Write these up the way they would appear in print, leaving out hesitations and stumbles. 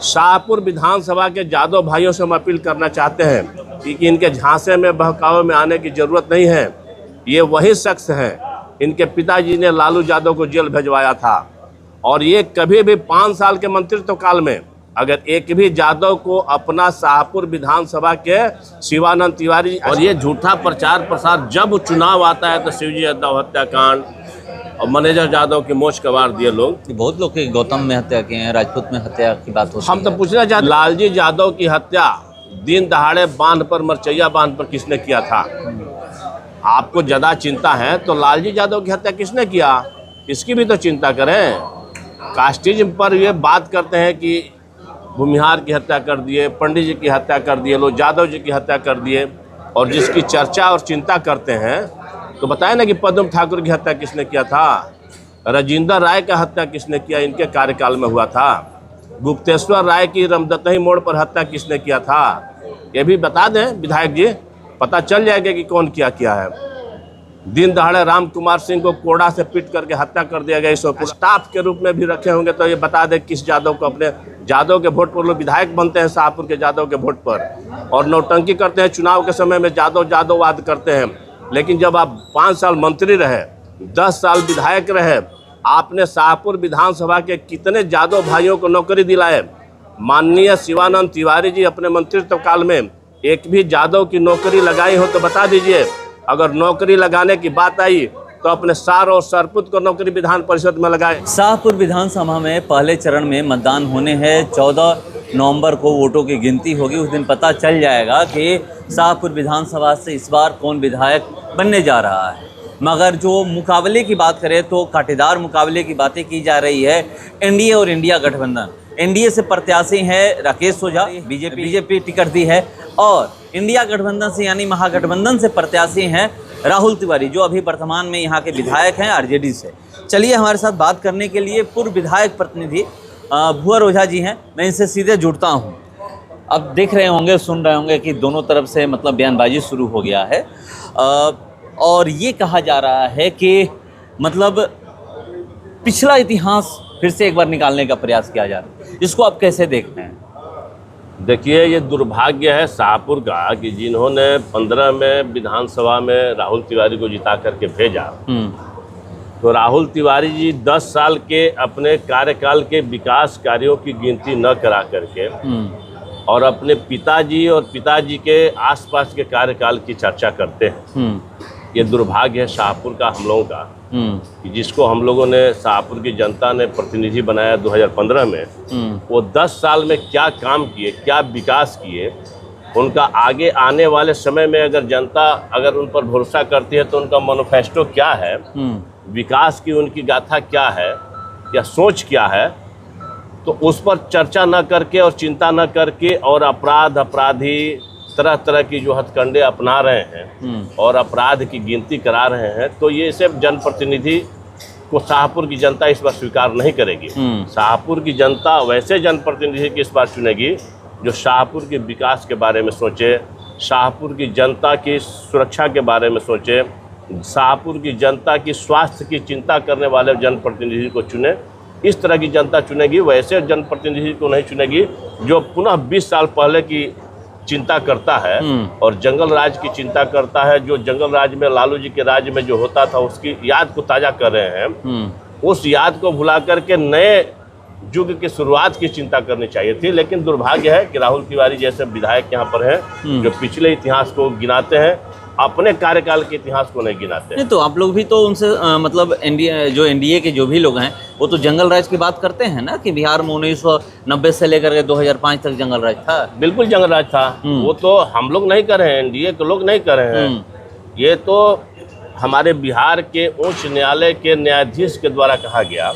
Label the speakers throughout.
Speaker 1: शाहपुर विधानसभा के जादव भाइयों से हम अपील करना चाहते हैं कि इनके झांसे में बहकावे में आने की जरूरत नहीं है। ये वही शख्स हैं, इनके पिताजी ने लालू यादव को जेल भिजवाया था और ये कभी भी 5 साल के मंत्रित्व काल में अगर एक भी यादव को अपना शाहपुर विधानसभा के शिवानंद तिवारी और ये झूठा प्रचार प्रसार, जब चुनाव आता है तो शिवजी यादव हत्याकांड और मैनेजर यादव की मोच कबार दिए लोग।
Speaker 2: बहुत लोग के गौतम में हत्या किए हैं, राजपूत में हत्या की बात होती है।
Speaker 1: हम तो पूछना चाहते लालजी यादव की हत्या दिन दहाड़े बांध पर, मरचैया बांध पर किसने किया था? आपको ज्यादा चिंता है तो लालजी यादव की हत्या किसने किया, इसकी भी तो चिंता करें। कास्टिज्म पर ये बात करते हैं कि भूमिहार की हत्या कर दिए, पंडित जी की हत्या कर दिए, लोग यादव जी की हत्या कर दिए, और जिसकी चर्चा और चिंता करते हैं तो बताए ना कि पद्म ठाकुर की हत्या किसने किया था, राजेंद्र राय का हत्या किसने किया, इनके कार्यकाल में हुआ था। गुप्तेश्वर राय की रमदतही मोड़ पर हत्या किसने किया था, ये भी बता दें विधायक जी, पता चल जाएगा कि कौन क्या है। दिन दहाड़े राम कुमार सिंह को कोड़ा से पीट करके हत्या कर दिया गया, इसको स्टाफ के रूप में भी रखे होंगे तो ये बता दें किस यादव को, अपने यादव के वोट पर लोग विधायक बनते हैं शाहपुर के यादव के वोट पर, और नौटंकी करते हैं चुनाव के समय में, यादववाद करते हैं। लेकिन जब आप 5 साल मंत्री रहे, 10 साल विधायक रहे, आपने शाहपुर विधानसभा के कितने यादव भाइयों को नौकरी दिलाए? माननीय शिवानंद तिवारी जी अपने मंत्रित्व काल में एक भी यादव की नौकरी लगाई हो तो बता दीजिए। अगर नौकरी लगाने की बात आई तो अपने सार और सरपुत को नौकरी विधान परिषद में लगाए।
Speaker 2: शाहपुर विधानसभा में पहले चरण में मतदान होने हैं। 14 नवंबर को वोटों की गिनती होगी। उस दिन पता चल जाएगा कि शाहपुर विधानसभा से इस बार कौन विधायक बनने जा रहा है। मगर जो मुकाबले की बात करें तो कांटेदार मुकाबले की बातें की जा रही है। एनडीए और इंडिया गठबंधन, एनडीए से प्रत्याशी हैं राकेश ओझा, बीजेपी टिकट दी है, और इंडिया गठबंधन से यानी महागठबंधन से प्रत्याशी हैं राहुल तिवारी, जो अभी वर्तमान में यहाँ के विधायक हैं आरजेडी से। चलिए हमारे साथ बात करने के लिए पूर्व विधायक प्रतिनिधि भुवर ओझा जी हैं, मैं इनसे सीधे जुड़ता हूँ। अब देख रहे होंगे, सुन रहे होंगे कि दोनों तरफ से मतलब बयानबाजी शुरू हो गया है, और ये कहा जा रहा है कि मतलब पिछला इतिहास फिर से एक बार निकालने का प्रयास किया जा रहा है। इसको आप कैसे देखते हैं?
Speaker 1: देखिए, ये दुर्भाग्य है शाहपुर का कि जिन्होंने 15 में विधानसभा में राहुल तिवारी को जिता करके भेजा, तो राहुल तिवारी जी 10 साल के अपने कार्यकाल के विकास कार्यों की गिनती न करा करके और अपने पिताजी और पिताजी के आसपास के कार्यकाल की चर्चा करते हैं। ये दुर्भाग्य है शाहपुर का, हम लोगों का, कि जिसको हम लोगों ने, शाहपुर की जनता ने प्रतिनिधि बनाया 2015 में, वो 10 साल में क्या काम किए, क्या विकास किए, उनका आगे आने वाले समय में अगर जनता अगर उन पर भरोसा करती है तो उनका मैनिफेस्टो क्या है, विकास की उनकी गाथा क्या है या सोच क्या है, तो उस पर चर्चा न करके और चिंता न करके और अपराधी तरह तरह की जो हथकंडे अपना रहे हैं और अपराध की गिनती करा रहे हैं, तो ये सिर्फ जनप्रतिनिधि को शाहपुर की जनता इस बार स्वीकार नहीं करेगी। शाहपुर की जनता वैसे जनप्रतिनिधि की इस बार चुनेगी जो शाहपुर के विकास के बारे में सोचे, शाहपुर की जनता की सुरक्षा के बारे में सोचे, शाहपुर की जनता की स्वास्थ्य की चिंता करने वाले जनप्रतिनिधि को चुने। इस तरह की जनता चुनेगी, वैसे जनप्रतिनिधि को नहीं चुनेगी जो पुनः 20 साल पहले की चिंता करता है और जंगल राज की चिंता करता है। जो जंगल राज में, लालू जी के राज में जो होता था उसकी याद को ताजा कर रहे हैं। उस याद को भुला करके नए युग की शुरुआत की चिंता करनी चाहिए थी। लेकिन दुर्भाग्य है कि राहुल तिवारी जैसे विधायक यहाँ पर हैं जो पिछले इतिहास को गिनाते हैं, अपने कार्यकाल के इतिहास को नहीं गिनाते।
Speaker 2: नहीं तो आप लोग भी तो उनसे मतलब एनडीए के जो भी लोग हैं वो तो जंगल राज की बात करते हैं ना, कि बिहार में 1990 से लेकर के 2005 तक जंगल राज था।
Speaker 1: बिल्कुल जंगल राज था, वो तो हम लोग नहीं कर रहे हैं, एनडीए के लोग नहीं कर रहे हैं। ये तो हमारे बिहार के उच्च न्यायालय के न्यायाधीश के द्वारा कहा गया।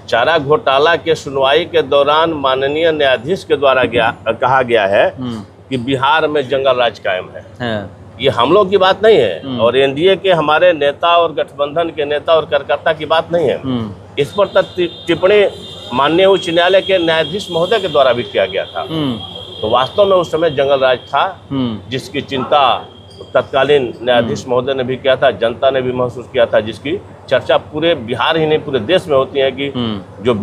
Speaker 1: चारा घोटाला के सुनवाई के दौरान माननीय न्यायाधीश के द्वारा कहा गया है कि बिहार में जंगल राज कायम है। ये हम लोग की बात नहीं है और एनडीए के हमारे नेता और गठबंधन के नेता और कार्यकर्ता की बात नहीं है। इस पर तक टिप्पणी माननीय उच्च न्यायालय के न्यायाधीश महोदय के द्वारा भी किया गया था। तो वास्तव में उस समय जंगल राज था, जिसकी चिंता तत्कालीन न्यायाधीश महोदय ने भी किया था, जनता ने भी महसूस किया था, जिसकी चर्चा पूरे बिहार ही नहीं पूरे देश में होती है कि जो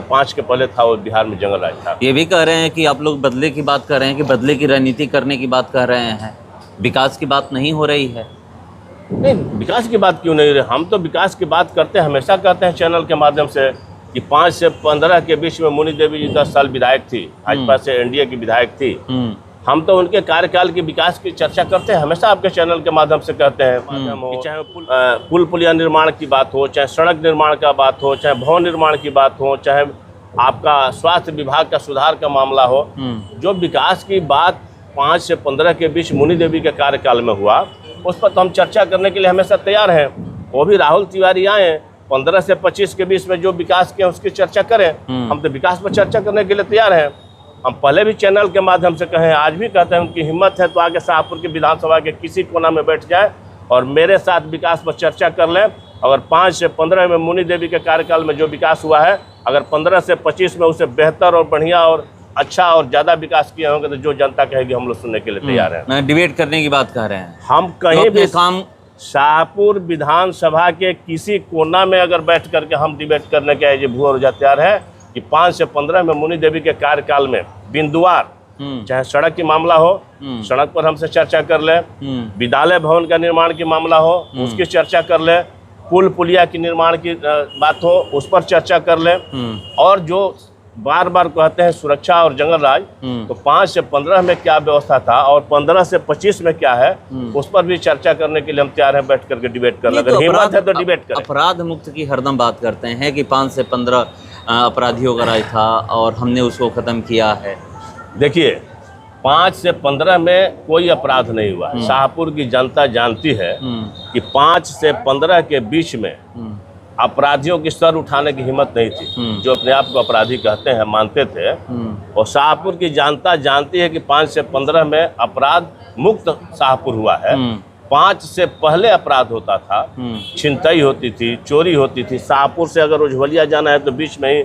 Speaker 1: 5 के पहले था वो बिहार में जंगल राज था।
Speaker 2: ये भी कह रहे हैं कि आप लोग बदले की बात कर रहे हैं कि बदले की रणनीति करने की बात कर रहे हैं, विकास की बात नहीं हो रही है।
Speaker 1: नहीं, विकास की बात क्यों नहीं रही? हम तो विकास की बात करते हैं, हमेशा कहते हैं चैनल के माध्यम से कि 5 से 15 के बीच में मुनि देवी जी 10 साल विधायक थी, भाजपा से एनडीए की विधायक थी। हम तो उनके कार्यकाल के विकास की चर्चा करते हैं, हमेशा आपके चैनल के माध्यम से कहते हैं। चाहे पुल पुलिया निर्माण की बात हो, चाहे सड़क निर्माण का बात हो, चाहे भवन निर्माण की बात हो, चाहे आपका स्वास्थ्य विभाग का सुधार का मामला हो, जो विकास की बात 5 से 15 के बीच मुनि देवी के कार्यकाल में हुआ, उस पर तो हम चर्चा करने के लिए हमेशा तैयार हैं। वो भी राहुल तिवारी आए 15 से 25 के बीच में जो विकास किया उसकी चर्चा करें। हम तो विकास पर चर्चा करने के लिए तैयार हैं। हम पहले भी चैनल के माध्यम से कहें, आज भी कहते हैं, उनकी हिम्मत है तो आगे शाहपुर की विधानसभा के किसी कोना में बैठ जाए और मेरे साथ विकास पर चर्चा कर लें। अगर 5 से 15 में मुनि देवी के कार्यकाल में जो विकास हुआ है, अगर 15 से 25 में उसे बेहतर और बढ़िया और अच्छा और ज़्यादा विकास किए होंगे तो जो जनता कहेगी हम लोग सुनने के लिए तैयार हैं।
Speaker 2: डिबेट करने की बात कर रहे हैं
Speaker 1: हम कहीं भी
Speaker 2: काम
Speaker 1: शाहपुर विधानसभा के किसी कोना में अगर बैठ करके हम डिबेट करने के लिए भू और तैयार है कि 5 से 15 में मुनि देवी के कार्यकाल में बिंदुवार चाहे सड़क की मामला हो, सड़क पर हमसे चर्चा कर ले, विद्यालय भवन का निर्माण की मामला हो उसकी चर्चा कर ले, पुल पुलिया की निर्माण की बात हो उस पर चर्चा कर ले, और जो बार बार कहते हैं सुरक्षा और जंगल राज, तो 5 से 15 में क्या व्यवस्था था और 15 से 25 में क्या है उस पर भी चर्चा करने के लिए हम तैयार हैं बैठ करके डिबेट करना। अगर हिम्मत है तो डिबेट करें।
Speaker 2: अपराध मुक्त की हरदम बात करते हैं कि 5 से 15 अपराधियों का राज था और हमने उसको खत्म किया है।
Speaker 1: देखिए 5 से 15 में कोई अपराध नहीं हुआ। शाहपुर की जनता जानती है कि 5 से 15 के बीच में अपराधियों की सर उठाने की हिम्मत नहीं थी। जो अपने आप को अपराधी कहते हैं मानते थे, और शाहपुर की जनता जानती है कि 5 से 15 में अपराध मुक्त शाहपुर हुआ है। 5 से पहले अपराध होता था, छिनतई होती थी, चोरी होती थी। शाहपुर से अगर उज्ज्वलिया जाना है तो बीच में ही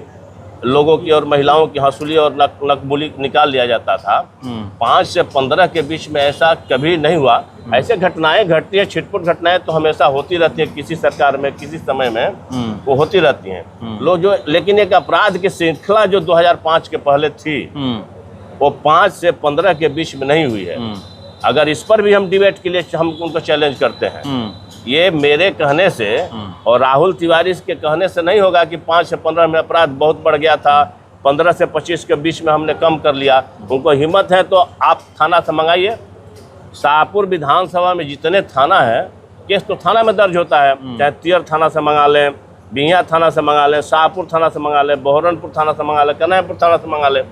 Speaker 1: लोगों की और महिलाओं की हंसुली और नकबुली निकाल लिया जाता था। 5 से 15 के बीच में ऐसा कभी नहीं हुआ। ऐसे घटनाएं घटती हैं, छिटपुट घटनाएं तो हमेशा होती रहती है, किसी सरकार में किसी समय में वो होती रहती हैं लोग जो। लेकिन एक अपराध की श्रृंखला जो 2005 के पहले थी वो 5 से 15 के बीच में नहीं हुई है। अगर इस पर भी हम डिबेट के लिए हम उनको चैलेंज करते हैं, ये मेरे कहने से और राहुल तिवारी के कहने से नहीं होगा कि 5 से 15 में अपराध बहुत बढ़ गया था, 15 से 25 के बीच में हमने कम कर लिया। उनको हिम्मत है तो आप थाना से मंगाइए। शाहपुर विधानसभा में जितने थाना है, केस तो थाना में दर्ज होता है, चाहे तियर थाना से मंगा लें, बिहिया थाना से मंगा लें, शाहपुर थाना से मंगा लें, बहरनपुर थाना से मंगा लें, कन्हैयापुर थाना से मंगा लें,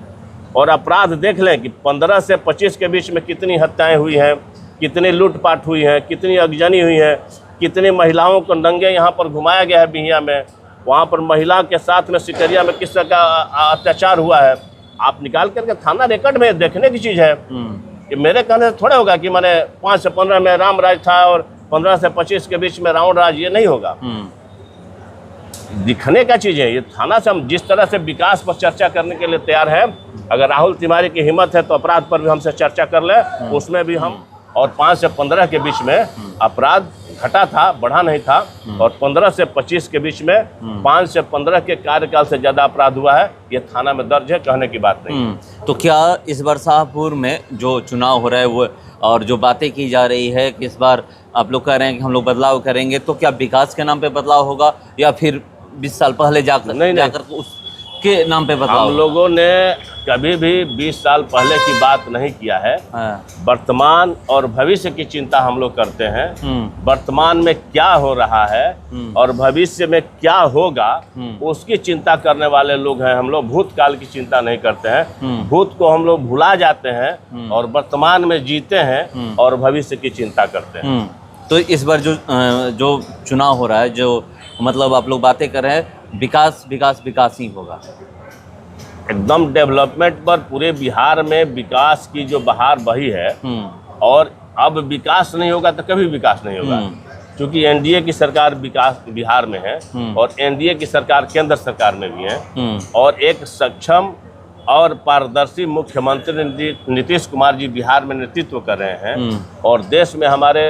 Speaker 1: और अपराध देख लें कि 15 से 25 के बीच में कितनी हत्याएं हुई हैं, कितनी लूटपाट हुई है, कितनी अगजनी हुई है, कितनी महिलाओं को नंगे यहाँ पर घुमाया गया है बिहिया में, वहाँ पर महिला के साथ में सिकरिया में किस तरह का अत्याचार हुआ है। आप निकाल करके थाना रिकॉर्ड में देखने की चीज़ है। कि मेरे कहने से थोड़ा होगा कि मैंने 5 से 15 में राम राज था और 15 से 25 के बीच में रावण राज, ये नहीं होगा। दिखने का चीज़ है ये। थाना से हम जिस तरह से विकास पर चर्चा करने के लिए तैयार है, अगर राहुल तिवारी की हिम्मत है तो अपराध पर भी हमसे चर्चा कर ले, उसमें भी हम। और 5 से 15 के बीच में अपराध घटा था, बढ़ा नहीं था, और 15 से 25 के बीच में 5 से 15 के कार्यकाल से ज़्यादा अपराध हुआ है। ये थाना में दर्ज है, कहने की बात नहीं।
Speaker 2: तो क्या इस बार शाहपुर में जो चुनाव हो रहा है वो और जो बातें की जा रही है कि इस बार आप लोग कह रहे हैं कि हम लोग बदलाव करेंगे, तो क्या विकास के नाम पे बदलाव होगा या फिर 20 साल पहले जाकर उसके नाम पे बदलाव?
Speaker 1: हम लोगों ने कभी भी 20 साल पहले की बात नहीं किया है। वर्तमान और भविष्य की चिंता हम लोग करते हैं। वर्तमान में क्या हो रहा है और भविष्य में क्या होगा उसकी चिंता करने वाले लोग हैं हम लोग। भूतकाल की चिंता नहीं करते हैं। भूत को हम लोग भुला जाते हैं और वर्तमान में जीते हैं और भविष्य की चिंता करते हैं।
Speaker 2: तो इस बार जो चुनाव हो रहा है, जो मतलब आप लोग बातें कर रहे हैं, विकास विकास विकास ही होगा
Speaker 1: एकदम। डेवलपमेंट पर पूरे बिहार में विकास की जो बहार बही है, और अब विकास नहीं होगा तो कभी विकास नहीं होगा। क्योंकि एनडीए की सरकार विकास बिहार में है और एनडीए की सरकार केंद्र सरकार में भी है, और एक सक्षम और पारदर्शी मुख्यमंत्री नीतीश कुमार जी बिहार में नेतृत्व कर रहे हैं, और देश में हमारे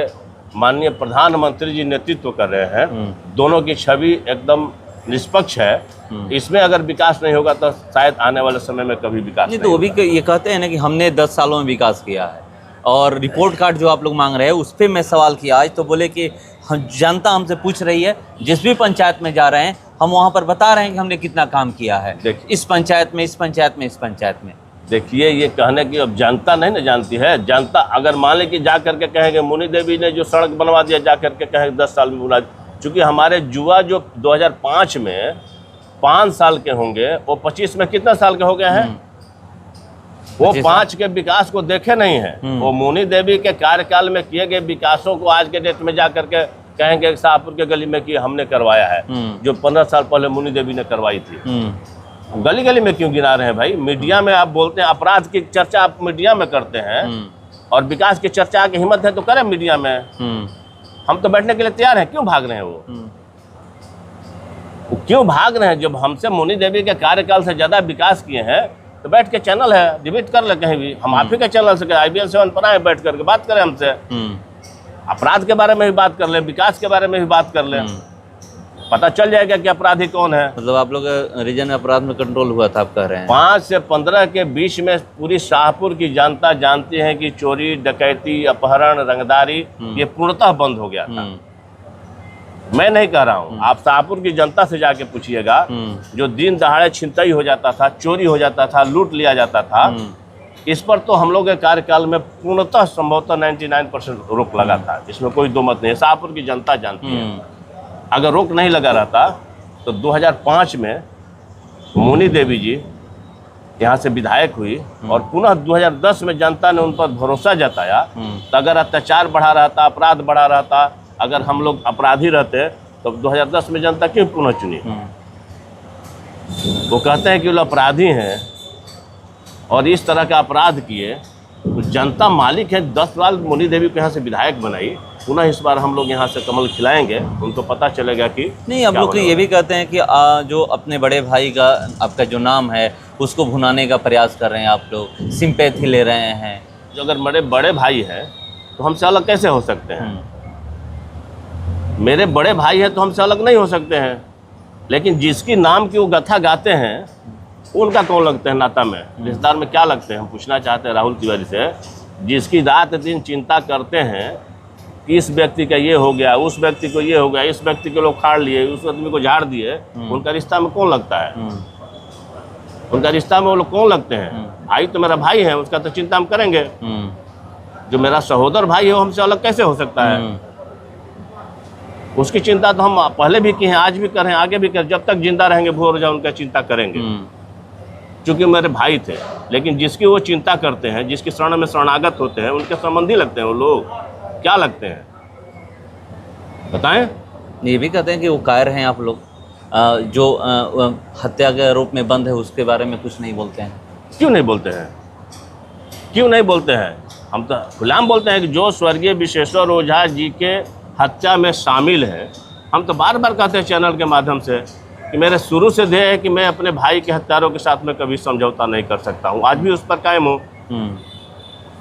Speaker 1: माननीय प्रधानमंत्री जी नेतृत्व कर रहे हैं, दोनों की छवि एकदम निष्पक्ष है। इसमें अगर विकास नहीं होगा तो शायद आने वाले समय में कभी विकास
Speaker 2: नहीं। तो वो भी ये कहते हैं ना कि हमने 10 सालों में विकास किया है, और रिपोर्ट कार्ड जो आप लोग मांग रहे हैं उस पर मैं सवाल किया आज, तो बोले कि जनता हमसे पूछ रही है, जिस भी पंचायत में जा रहे हैं हम वहाँ पर बता रहे हैं कि हमने कितना काम किया है, इस पंचायत में, इस पंचायत में, इस पंचायत में।
Speaker 1: देखिए, ये कहने की अब जनता नहीं ना जानती है। जनता अगर मान ले कि जा करके कहेंगे मुनि देवी ने जो सड़क बनवा दिया, जा करके कहेंगे 10 साल में बना, चूँकि हमारे युवा जो 2005 में 5 साल के होंगे, वो 25 में कितना साल के हो गए हैं, वो 5 के विकास को देखे नहीं है। वो मुनि देवी के कार्यकाल में किए गए विकासों को आज के डेट में जा करके कहेंगे शाहपुर के गली में कि हमने करवाया है, जो 15 साल पहले मुनि देवी ने करवाई थी। गली गली में क्यों गिना रहे हैं भाई? मीडिया में आप बोलते हैं, अपराध की चर्चा आप मीडिया में करते हैं, और विकास की चर्चा की हिम्मत है तो करें मीडिया में। हम तो बैठने के लिए तैयार हैं, क्यों भाग रहे हैं वो क्यों भाग रहे हैं? जब हमसे मुनि देवी के कार्यकाल से ज्यादा विकास किए हैं तो बैठ के चैनल है, डिबेट कर ले कहीं भी। हम आप ही के चैनल से IBL 7 पर आए, बैठ करके बात करें हमसे, अपराध के बारे में भी बात कर ले, विकास के बारे में भी बात कर ले, पता चल जाएगा कि अपराधी कौन है।
Speaker 2: मतलब आप लोग रीजन अपराध में कंट्रोल हुआ था, आप कह रहे हैं
Speaker 1: 5 से 15 के बीच में पूरी शाहपुर की जनता जानती है कि चोरी, डकैती, अपहरण, रंगदारी ये पूर्णतः बंद हो गया था। मैं नहीं कह रहा हूँ, आप शाहपुर की जनता से जाके पूछिएगा, जो दिन दहाड़े छिनतई हो जाता था, चोरी हो जाता था, लूट लिया जाता था, इस पर तो हम लोग के कार्यकाल में पूर्णतः संभवतः 99% रोक लगा था। इसमें कोई दो मत नहीं है, शाहपुर की जनता जानती है। अगर रोक नहीं लगा रहता तो 2005 में मुनि देवी जी यहाँ से विधायक हुई, और पुनः 2010 में जनता ने उन पर भरोसा जताया। तो अगर अत्याचार बढ़ा रहता, अपराध बढ़ा रहता, अगर हम लोग अपराधी रहते तो 2010 में जनता क्यों पुनः चुनी? वो कहते हैं कि वो अपराधी हैं और इस तरह का अपराध किए, तो जनता मालिक है। 10 साल मुनि देवी को यहाँ से विधायक बनाई, पुनः इस बार हम लोग यहाँ से कमल खिलाएंगे, उनको पता चलेगा कि
Speaker 2: नहीं। हम लोग ये भी कहते हैं कि जो अपने बड़े भाई का आपका जो नाम है उसको भुनाने का प्रयास कर रहे हैं, आप लोग सिंपैथी ले रहे हैं।
Speaker 1: जो अगर मेरे बड़े भाई हैं तो हमसे अलग कैसे हो सकते हैं? मेरे बड़े भाई हैं तो हमसे अलग नहीं हो सकते हैं, लेकिन जिसकी नाम की वो गाथा गाते हैं उनका कौन लगते हैं नाता में, रिश्तेदार में क्या लगते हैं? हम पूछना चाहते हैं राहुल तिवारी से, जिसकी रात दिन चिंता करते हैं कि इस व्यक्ति का ये हो गया, उस व्यक्ति को ये हो गया, इस व्यक्ति को लोग खाड़ लिए, उस आदमी को झाड़ दिए, उनका रिश्ता में कौन लगता है? उनका रिश्ता में वो लोग कौन लगते हैं? भाई तो मेरा भाई है, उसका तो चिंता हम करेंगे। जो मेरा सहोदर भाई है वो हमसे अलग कैसे हो सकता है? उसकी चिंता तो हम पहले भी की हैं, आज भी करें, आगे भी करें, जब तक जिंदा रहेंगे भूर जा उनका चिंता करेंगे, क्योंकि मेरे भाई थे। लेकिन जिसकी वो चिंता करते हैं, जिसकी शरण में शरणागत होते हैं, उनके संबंधी लगते हैं वो लोग, क्या लगते हैं बताएं?
Speaker 2: ये भी कहते हैं कि वो कायर हैं आप लोग, जो हत्या के आरोप में बंद है उसके बारे में कुछ नहीं बोलते हैं।
Speaker 1: क्यों नहीं बोलते हैं? क्यों नहीं बोलते हैं? हम तो खुलेआम बोलते हैं कि जो स्वर्गीय विश्वेश्वर ओझा जी के हत्या में शामिल है, हम तो बार बार कहते हैं चैनल के माध्यम से कि मेरे शुरू से ध्येय है कि मैं अपने भाई के हत्यारों के साथ में कभी समझौता नहीं कर सकता हूँ। आज भी उस पर कायम हूँ,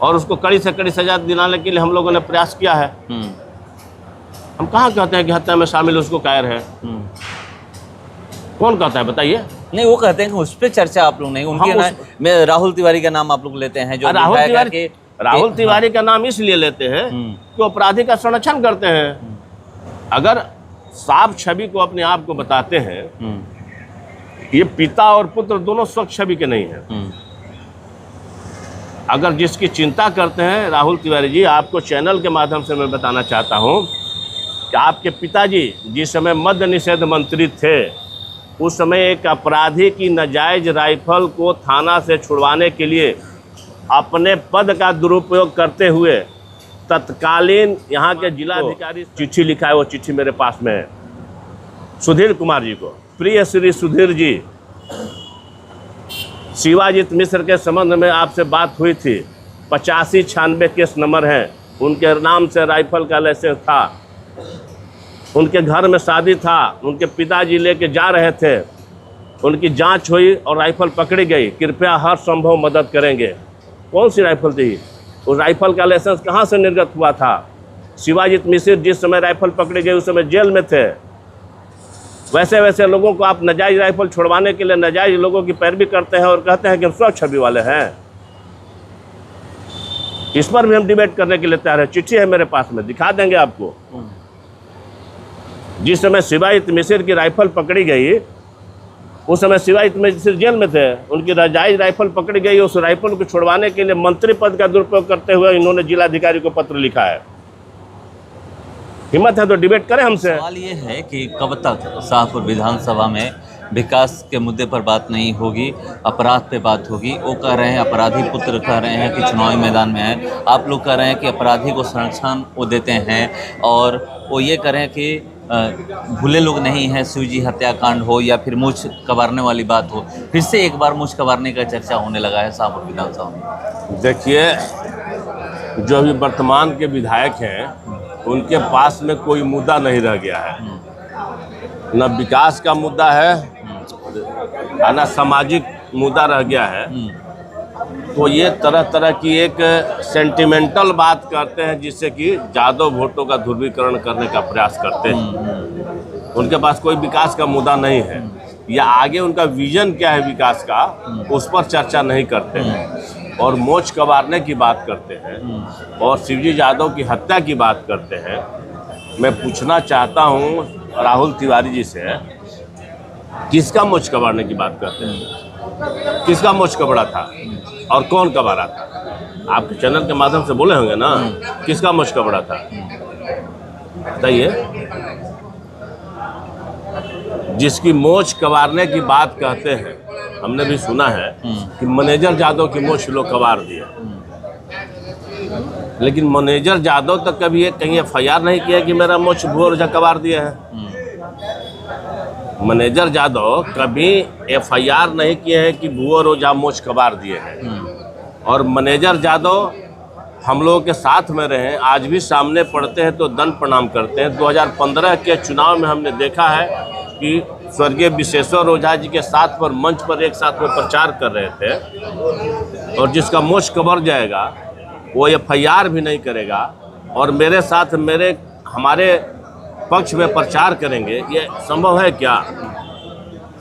Speaker 1: और उसको कड़ी से कड़ी सजा दिलाने के लिए हम लोगों ने प्रयास किया है। हम कहाँ कहते हैं कि हत्या में शामिल उसको कायर है? कौन कहता है बताइए?
Speaker 2: नहीं, वो कहते हैं कि उस पर चर्चा आप लोग नहीं, उनके मैं राहुल तिवारी का नाम आप लोग लेते हैं, जो
Speaker 1: राहुल तिवारी का नाम इसलिए लेते हैं कि अपराधी का संरक्षण करते हैं। अगर साफ छवि को अपने आप को बताते हैं, ये पिता और पुत्र दोनों स्वच्छ छवि के नहीं हैं। अगर जिसकी चिंता करते हैं राहुल तिवारी जी, आपको चैनल के माध्यम से मैं बताना चाहता हूं कि आपके पिताजी जिस समय मद्य निषेध मंत्री थे, उस समय एक अपराधी की नाजायज राइफल को थाना से छुड़वाने के लिए अपने पद का दुरुपयोग करते हुए तत्कालीन यहाँ के जिलाधिकारी चिट्ठी लिखा है, वो चिट्ठी मेरे पास में है, सुधीर कुमार जी को। प्रिय श्री सुधीर जी, शिवाजीत मिश्र के संबंध में आपसे बात हुई थी, 8596 केस नंबर है, उनके नाम से राइफल का लाइसेंस था, उनके घर में शादी था, उनके पिताजी लेके जा रहे थे, उनकी जांच हुई और राइफल पकड़ी गई, कृपया हर संभव मदद करेंगे। कौन सी राइफल थी? उस राइफल का लाइसेंस कहाँ से निर्गत हुआ था? शिवाजीत मिश्र जिस समय राइफल पकड़े गए उस समय जेल में थे। वैसे वैसे लोगों को आप नाजायज राइफल छुड़वाने के लिए नाजायज लोगों की पैरवी करते हैं और कहते हैं कि हम स्वच्छ छवि वाले हैं। इस पर भी हम डिबेट करने के लिए तैयार है। चिट्ठी है मेरे पास में, दिखा देंगे आपको। जिस समय शिवाजीत मिश्र की राइफल पकड़ी गई उस समय शिवाजीत मिश्र जेल में थे, उनकी नाजायज राइफल पकड़ी गई। उस राइफल को छुड़वाने के लिए मंत्री पद का दुरुपयोग करते हुए इन्होंने जिलाधिकारी को पत्र लिखा है। हिम्मत है तो डिबेट करें हमसे।
Speaker 2: सवाल ये है कि कब तक शाहपुर विधानसभा में विकास के मुद्दे पर बात नहीं होगी, अपराध पे बात होगी। वो कह रहे हैं, अपराधी पुत्र कह रहे हैं कि चुनावी मैदान में है। आप लोग कह रहे हैं कि अपराधी को संरक्षण वो देते हैं, और वो ये कह रहे हैं कि भूले लोग नहीं हैं। शिवजी हत्याकांड हो या फिर मूछ कबारने वाली बात हो, फिर से एक बार मूछ कबारने का चर्चा होने लगा है शाहपुर विधानसभा में।
Speaker 1: देखिए, जो अभी वर्तमान के विधायक हैं उनके पास में कोई मुद्दा नहीं रह गया है। न विकास का मुद्दा है न सामाजिक मुद्दा रह गया है। तो ये तरह तरह की एक सेंटिमेंटल बात करते हैं जिससे कि यादव वोटों का ध्रुवीकरण करने का प्रयास करते हैं। उनके पास कोई विकास का मुद्दा नहीं है, या आगे उनका विजन क्या है विकास का उस पर चर्चा नहीं करते हैं, और मोच कबारने की बात करते हैं और शिवजी यादव की हत्या की बात करते हैं। मैं पूछना चाहता हूं राहुल तिवारी जी से, किसका मोच कबारने की बात करते हैं? किसका मोच कबड़ा था और कौन कबारा था? आपके चैनल के माध्यम से बोले होंगे ना, किसका मोच कबड़ा था बताइए। जिसकी मोच कबारने की बात कहते हैं, हमने भी सुना है कि मैनेजर यादव की मोच लोग कबार दिए, लेकिन मैनेजर यादव तक कभी ये कहीं FIR नहीं किया कि मेरा मोच भुआ ओझा कबार दिया है। मैनेजर यादव कभी FIR नहीं किए हैं कि भुआ ओझा मोच कबार दिए हैं। और मैनेजर यादव हम लोगों के साथ में रहे, आज भी सामने पड़ते हैं तो दंड प्रणाम करते हैं। 2015 के चुनाव में हमने देखा है कि स्वर्गीय विश्वेश्वर ओझा जी के साथ पर मंच पर एक साथ में प्रचार कर रहे थे, और जिसका मोच कबर जाएगा वो FIR भी नहीं करेगा और मेरे साथ हमारे पक्ष में प्रचार करेंगे, ये संभव है क्या?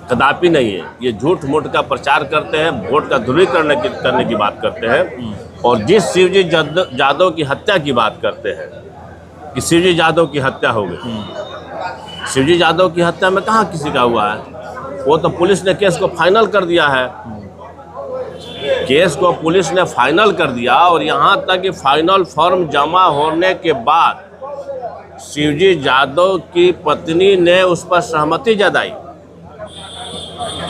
Speaker 1: कदापि नहीं है। ये झूठ मूठ का प्रचार करते हैं, वोट का ध्रुवीकरण करने की बात करते हैं। और जिस शिवजी यादव की हत्या की बात करते हैं कि शिवजी यादव की हत्या हो गई, शिवजी यादव की हत्या में कहाँ किसी का हुआ है? वो तो पुलिस ने केस को फाइनल कर दिया है। केस को पुलिस ने फाइनल कर दिया, और यहाँ तक कि फाइनल फॉर्म जमा होने के बाद शिवजी यादव की पत्नी ने उस पर सहमति जताई,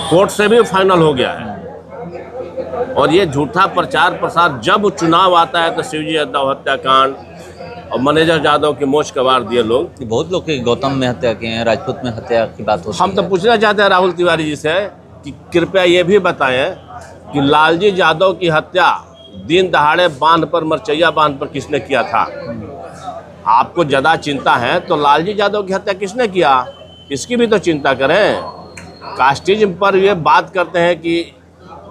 Speaker 1: कोर्ट से भी फाइनल हो गया है। और ये झूठा प्रचार प्रसार, जब चुनाव आता है तो शिवजी यादव हत्याकांड और मैनेजर यादव की मोच कबार दिए लोग।
Speaker 2: बहुत लोग के गौतम में हत्या किए हैं, राजपूत में हत्या की बात होती है।
Speaker 1: हम तो पूछना चाहते हैं राहुल तिवारी जी से कि कृपया ये भी बताएं कि लालजी यादव की हत्या दिन दहाड़े बांध पर, मरचैया बांध पर किसने किया था? आपको ज़्यादा चिंता है तो लालजी यादव की हत्या किसने किया, इसकी भी तो चिंता करें। कास्टिज्म पर ये बात करते हैं कि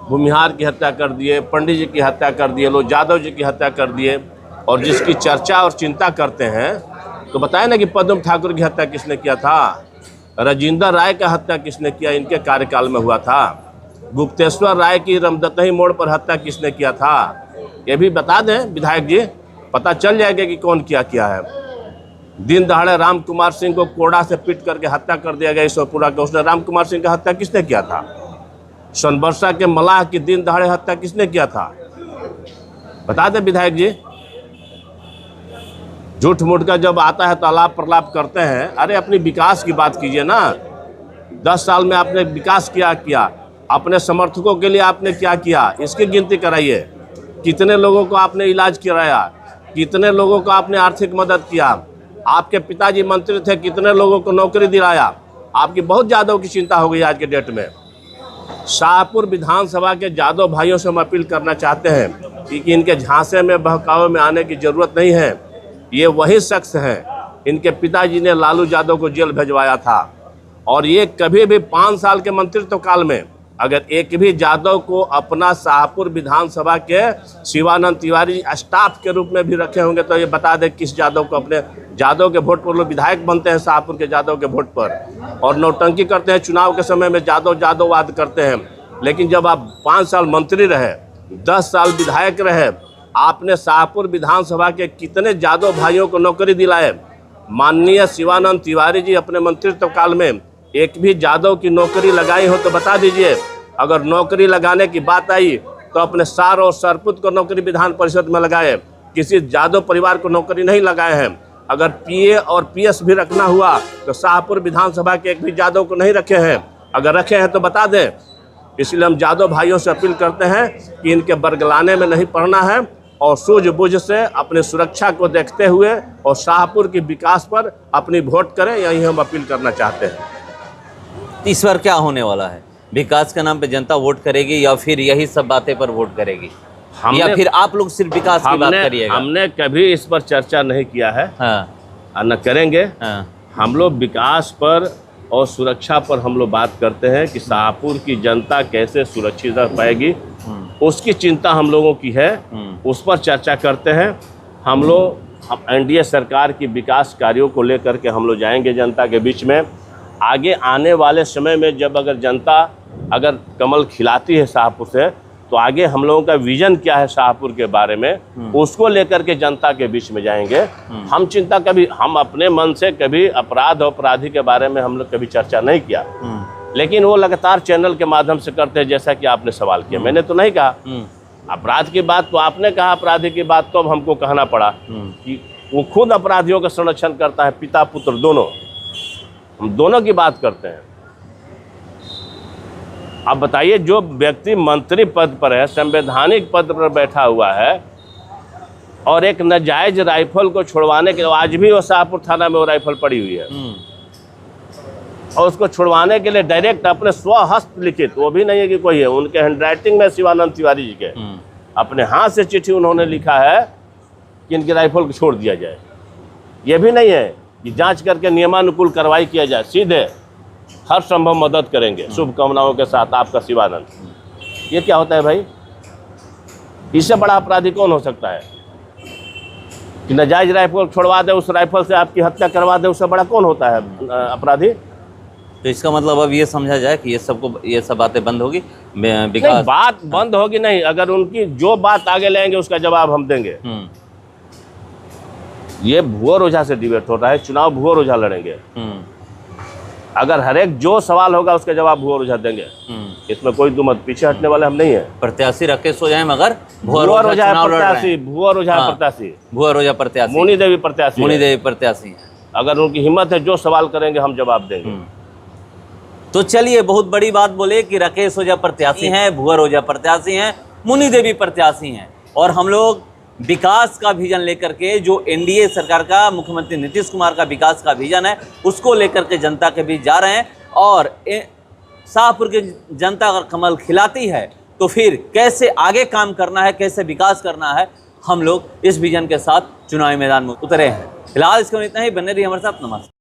Speaker 1: भूमिहार की हत्या कर दिए, पंडित जी की हत्या कर दिए, लोग यादव जी की हत्या कर दिए, और जिसकी चर्चा और चिंता करते हैं तो बताएं ना कि पद्म ठाकुर की हत्या किसने किया था, राजेंद्र राय का हत्या किसने किया, इनके कार्यकाल में हुआ था। गुप्तेश्वर राय की रमदतही मोड़ पर हत्या किसने किया था, ये भी बता दें विधायक जी, पता चल जाएगा कि कौन क्या है। दिन दहाड़े राम कुमार सिंह को कोड़ा से पीट करके हत्या कर दिया गया ईश्वरपुरा का, उसने राम कुमार सिंह का हत्या किसने किया था? सोनबरसा के मलाह की दिन दहाड़े हत्या किसने किया था, बता दें विधायक जी। झूठ मूठ का जब आता है तो आलाप प्रलाप करते हैं। अरे अपनी विकास की बात कीजिए ना। 10 साल में आपने विकास किया, अपने समर्थकों के लिए आपने क्या किया, इसकी गिनती कराइए। कितने लोगों को आपने इलाज कराया, कितने लोगों को आपने आर्थिक मदद किया, आपके पिताजी मंत्री थे, कितने लोगों को नौकरी दिलाया। आपकी बहुत यादव की चिंता हो गई आज के डेट में। शाहपुर विधानसभा के यादव भाइयों से हम अपील करना चाहते हैं कि इनके झांसे में बहकावे में आने की ज़रूरत नहीं है। ये वही शख्स हैं, इनके पिताजी ने लालू यादव को जेल भिजवाया था, और ये कभी भी 5 साल के मंत्रित्व काल में अगर एक भी यादव को अपना शाहपुर विधानसभा के शिवानंद तिवारी स्टाफ के रूप में भी रखे होंगे तो ये बता दें किस यादव को, अपने यादव के वोट पर लोग विधायक बनते हैं शाहपुर के यादव के वोट पर, और नौटंकी करते हैं चुनाव के समय में यादववाद करते हैं। लेकिन जब आप 5 साल मंत्री रहे, 10 साल विधायक रहे, आपने शाहपुर विधानसभा के कितने यादव भाइयों को नौकरी दिलाए? माननीय शिवानंद तिवारी जी अपने मंत्रित्व काल में एक भी यादव की नौकरी लगाई हो तो बता दीजिए। अगर नौकरी लगाने की बात आई तो अपने सार और सरपुत को नौकरी विधान परिषद में लगाए, किसी यादव परिवार को नौकरी नहीं लगाए हैं। अगर पीए और पीएस भी रखना हुआ तो शाहपुर विधानसभा के एक भी यादव को नहीं रखे हैं। अगर रखे हैं तो बता दें। इसलिए हम यादव भाइयों से अपील करते हैं कि इनके बरगलाने में नहीं पड़ना है और सूझबूझ से अपने सुरक्षा को देखते हुए और शाहपुर के विकास पर अपनी वोट करें, यही हम अपील करना चाहते हैं।
Speaker 2: इस बार क्या होने वाला है? विकास के नाम पे जनता वोट करेगी या फिर यही सब बातें पर वोट करेगी, या फिर आप लोग सिर्फ विकास की बात करिएगा?
Speaker 1: हमने कभी इस पर चर्चा नहीं किया है,
Speaker 2: हाँ।
Speaker 1: न करेंगे।
Speaker 2: हाँ।
Speaker 1: हम लोग विकास पर और सुरक्षा पर हम लोग बात करते हैं कि शाहपुर की जनता कैसे सुरक्षित रह पाएगी, उसकी चिंता हम लोगों की है, उस पर चर्चा करते हैं। हम लोग एनडीए सरकार की विकास कार्यों को लेकर के हम लोग जाएंगे जनता के बीच में। आगे आने वाले समय में जब अगर जनता अगर कमल खिलाती है शाहपुर से, तो आगे हम लोगों का विजन क्या है शाहपुर के बारे में, उसको लेकर के जनता के बीच में जाएंगे। हम चिंता कभी, हम अपने मन से कभी अपराध और अपराधी के बारे में हम लोग कभी चर्चा नहीं किया, लेकिन वो लगातार चैनल के माध्यम से करते हैं, जैसा कि आपने सवाल किया। मैंने तो नहीं कहा अपराध की बात, तो आपने कहा अपराधी की बात, तो अब हमको कहना पड़ा कि वो खुद अपराधियों का संरक्षण करता है, पिता पुत्र दोनों, हम दोनों की बात करते हैं। अब बताइए, जो व्यक्ति मंत्री पद पर है, संवैधानिक पद पर बैठा हुआ है, और एक नाजायज राइफल को छुड़वाने के, आज भी वो शाहपुर थाना में वो राइफल पड़ी हुई है, और उसको छुड़वाने के लिए डायरेक्ट अपने स्वहस्त लिखित, वो भी नहीं है कि कोई है, उनके हैंडराइटिंग में शिवानंद तिवारी जी के अपने हाथ से चिट्ठी उन्होंने लिखा है कि इनकी राइफल को छोड़ दिया जाए। ये भी नहीं है कि जांच करके नियमानुकूल कार्रवाई किया जाए, सीधे हर संभव मदद करेंगे। शुभकामनाओं के साथ आपका शिवानंद। ये क्या होता है भाई? इससे बड़ा अपराधी कौन हो सकता है कि नाजायज राइफल छोड़वा दे, उस राइफल से आपकी हत्या करवा दे, उससे बड़ा कौन होता है अपराधी?
Speaker 2: तो इसका मतलब अब ये समझा जाए कि ये सब बातें बंद होगी, विकास
Speaker 1: बात बंद होगी नहीं। अगर उनकी जो बात आगे लेंगे उसका जवाब हम देंगे। ये भुआ रोजा से डिबेट हो रहा है, चुनाव भुआ रोजा लड़ेंगे। अगर हर एक जो सवाल होगा उसका जवाब भुआ रोजा देंगे, इसमें कोई दुमत, पीछे हटने वाले हम नहीं है।
Speaker 2: प्रत्याशी राकेश हो जाए, मगर
Speaker 1: भुआ रोजा प्रत्याशी, भुआ रोजा प्रत्याशी,
Speaker 2: भुआ रोजा प्रत्याशी,
Speaker 1: मुनि देवी प्रत्याशी,
Speaker 2: मुनि देवी प्रत्याशी।
Speaker 1: अगर उनकी हिम्मत है, जो सवाल करेंगे हम जवाब देंगे।
Speaker 2: तो चलिए, बहुत बड़ी बात बोले कि राकेश ओझा प्रत्याशी हैं, भुआ रोजा प्रत्याशी हैं, मुनि देवी प्रत्याशी हैं, और हम लोग विकास का विजन लेकर के, जो एनडीए सरकार का, मुख्यमंत्री नीतीश कुमार का विकास का विजन है, उसको लेकर के जनता के बीच जा रहे हैं। और शाहपुर की जनता अगर कमल खिलाती है तो फिर कैसे आगे काम करना है, कैसे विकास करना है, हम लोग इस विजन के साथ चुनावी मैदान में उतरे हैं। फिलहाल इसको इतना ही। बने रहिए हमारे साथ। नमस्कार।